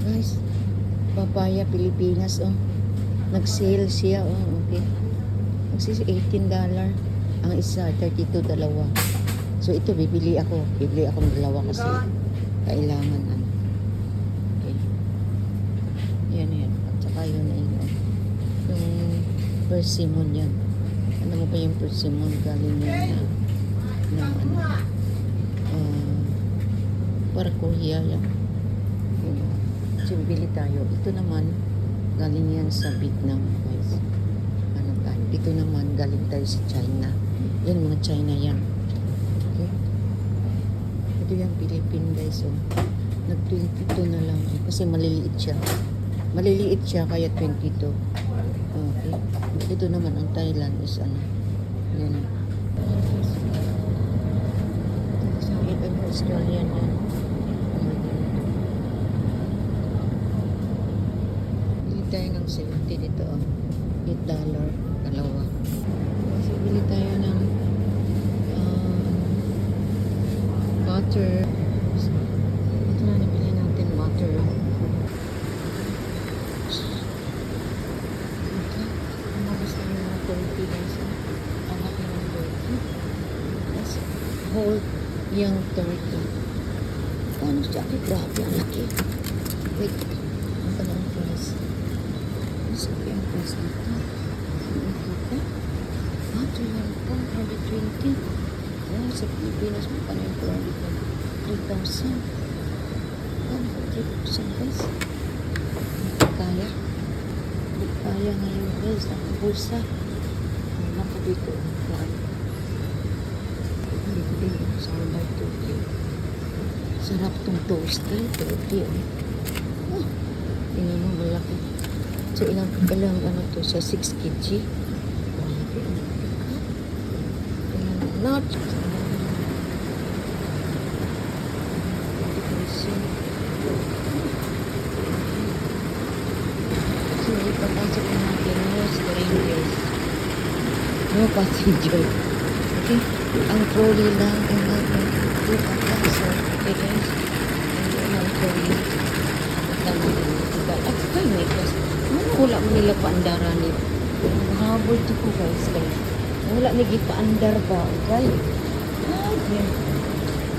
guys. Papaya Pilipinas, oh. Nag-sale siya, oh. Okay. Nag-sale $18. Ang isa, 32, dalawa. So, ito, bibili ako. Bibili akong dalawa kasi kailangan, ano. Okay. Yan. At saka yun na yun, oh. Yung persimmon yan. Ano mo ba yung persimmon? Galing yan na ano. Para Korea yan. So, bibili tayo. Ito naman, galing yan sa Vietnam, guys. Ano tayo? Ito naman, galing tayo sa China. Yan, mga China yan. Okay? Ito yung Philippine, guys. So, nag-22 na lang. Kasi maliliit siya. Maliliit siya, kaya 22. Okay. Ito naman, ang Thailand is ano. Yan. So, ito yung Australian yan. Tayo ng silti dito, oh. $8, dalawa. So, bili tayo ng butter. Ito na, nabili natin butter. Ito, umabas na yung mga 30 guys. Anak na ng 30. That's whole young 30. Ano siya? Grabe, ang laki. Wait, ang panang price. Sabi ang price dito. Kita. Butter lang po, 120. Yan, sa Pilipinas mo pa na yung 3,000. Ano po, 3,000 guys? Kaya. Hindi kaya ngayon guys. Ang bulsa. Ang ko dito. Yan. Dito din. Sa Albay Turkey. Sarap tong toaster. Turkey. Oh. Tingnan mo, malaki. So, ilang ano to sa 6 kg. Grabe, ang bigat. Not. So, ipapasok na natin no strangers. No passenger. Okay? Ang trolley lang ang natin. Ipapasok. Okay, guys? Ang trolley. Tama na. At saka yung ikas. Wala mo nila paandara ni habol to ko guys. Wala ni gipaandar ba? Okay? Okay.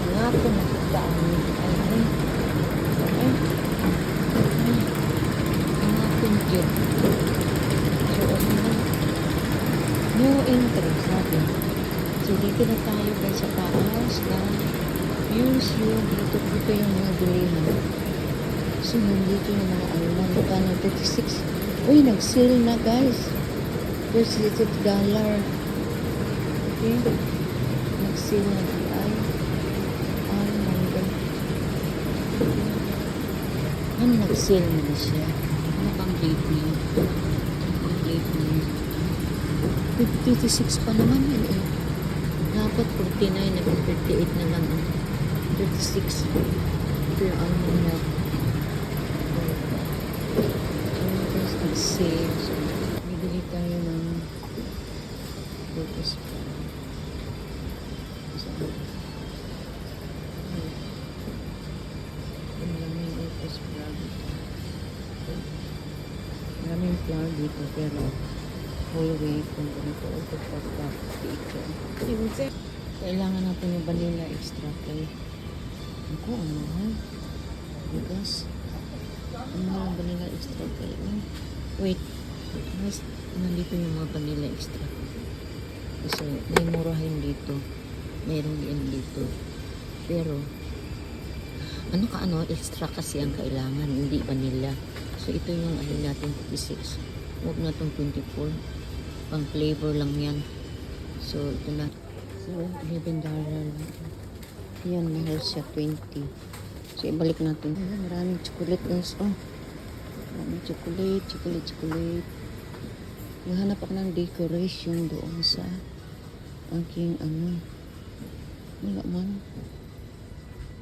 Ang ako nakadaan ni ay. Okay? Ang ako dyan. So, ano na? No entry, sabi. So, dito na tayo guys sa taas na museum. Dito yung mga bilihan. So, nandito yung mga alman. Kano 36. Uy, nag-sale na guys. $36. Okay. Nag-sale na ay. Ay, my God. Ano nag-sale na siya? Ano bang date niya? Ang date niya. 56 pa naman yun eh. Dapat 49 na 38 na lang. 36. Ito yung alman na. Sale. So, bibili tayo ng focus pa. So, maraming focus pa dito. Maraming flower dito, pero whole way kung ganito focus pa dito. Kailangan natin yung vanilla extract. Ako, ang mahal. Bigas. Ang mahal vanilla extract kayo. Wait, mas nandito yung mga vanilla extra. Kasi may murahin dito. Meron din dito. Pero, ano extra kasi ang kailangan, hindi vanilla. So, ito yung alin natin 56. Huwag na itong 24. Pang flavor lang yan. So, ito na. So, $11 lang. Yan, mahal siya 20. So, ibalik natin. Maraming chocolate guys. Oh. Chocolate. Nahanap ako ng decoration doon sa aking ano. Wala man.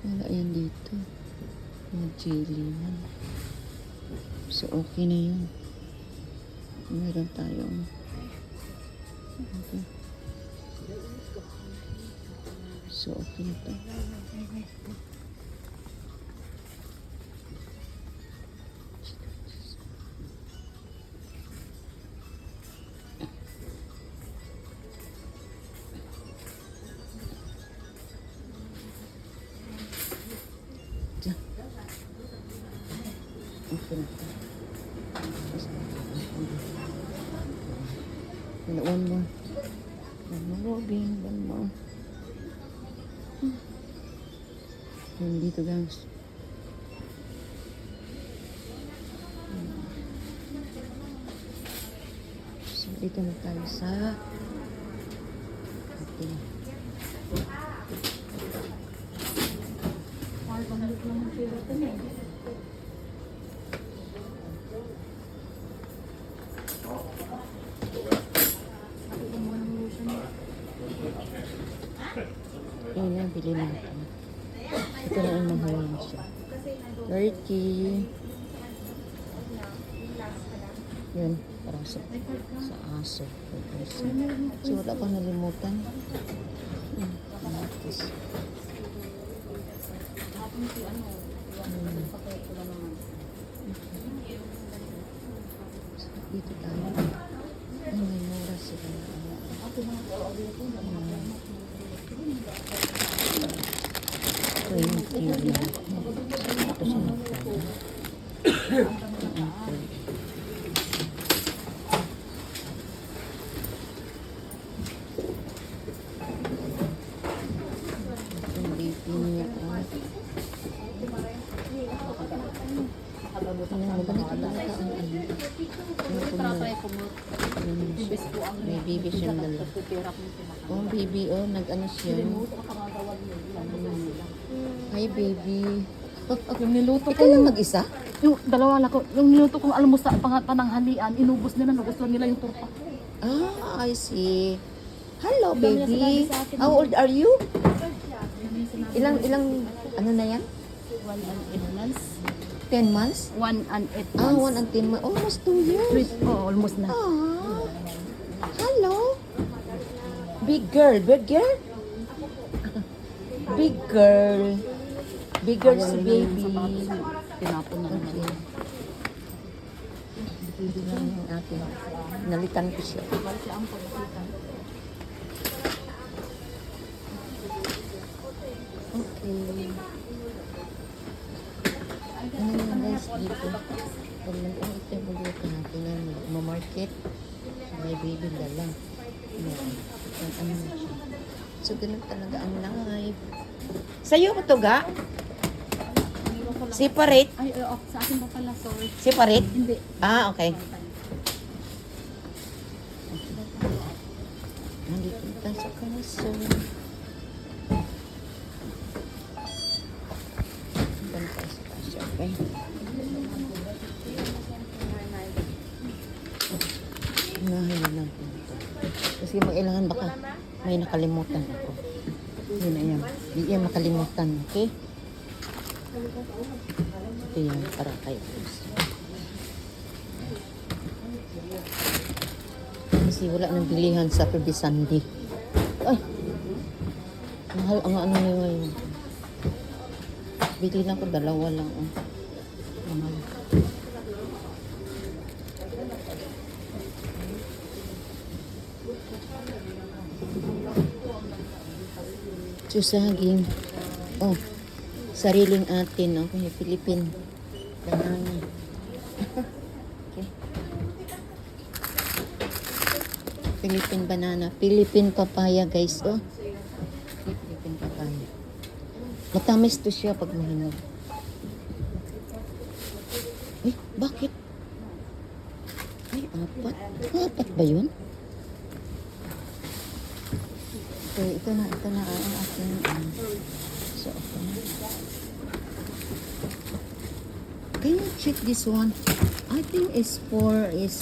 Wala yan dito. Mga jelly man. So, okay na yun. Meron tayong okay. So, okay na to. Okay na. And one more. One more, Robin. One more. Yan dito, guys. So, dito na tayo sa ating yun na, bili natin. Ito na ang mahalan siya. 30. Yun, para sa aso. So, wala pa nalimutan. Matis. So, dito tayo. Ay, may mura sila. Ito yung TV. Ito siya nagtala. Itong BP niya. May baby siyang dala. Oh, baby, oh, nag-ano siya. Hi, baby. Yung niluto Ikaw lang mag-isa? yung dalawa na ko, yung niluto kong almus sa pananghalian, inubos nila, nagustuhan nila yung turpa. Ah, I see. Hello, baby. How old are you? Ilang, ano na yan? 1 and 8 months. 10 months? 1 and 8 Ah, months. 1 and 10 months. Almost 2 years. Oh, almost na. Ah, hello. Big girl. Big girl? Big girl. Big girl si baby. Tinapon na naman. Okay. Dito lang yung ating. Nalitan ko siya. Balik siya ang pagkakita. Okay. Ano yan guys dito? Pag nag-ulit yung buluto natin yan, ma-market. May baby dala. Ano na siya. So, ganun talaga ang life. Sa'yo ba ito ga? Separate? Ay, sa akin pa pala, sorry. Separate? Hindi. Ah, okay. Nandito na tayo sa kaso. Nandito tayo sa kaso, okay? Nahilan natin ito. Kasi mag-ilangan baka may nakalimutan ako. Yun na yan. Hindi yan makalimutan, okay? Ito yan para kayo. Kasi wala nang bilihan sa Saturday, Sunday. Ay! Mahal ang ano nyo ngayon. Bili lang ko, dalawa lang. Oh. Mahal. Susaging. Oh, sariling atin. Okay, Philippine. Banana. Okay. Philippine banana. Philippine papaya, guys. Oh. Philippine papaya. Matamis to siya pag mahinog. Eh, bakit? Ay, apat. Apat ba yun? Okay, ito na ang ating so, okay na. Can you check this one? I think it's let's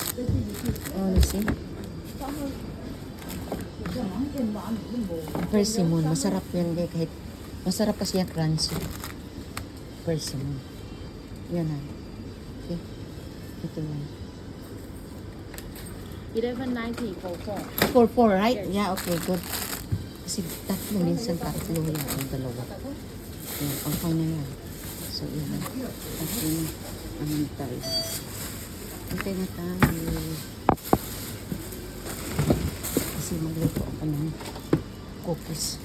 see. Persimmon, masarap yun kahit masarap kasi yung crunchy. Persimmon. Yan na. Okay. Ito yan. 11.90 for 4. 4, right? Yeah, okay, good. Kasi tatlo, minsan tatlo yan ang dalawa. Yan, pangpang na yan. So, yan. Kasi, ano tayo. Antay na tayo. Kasi magluto ako ng cookies.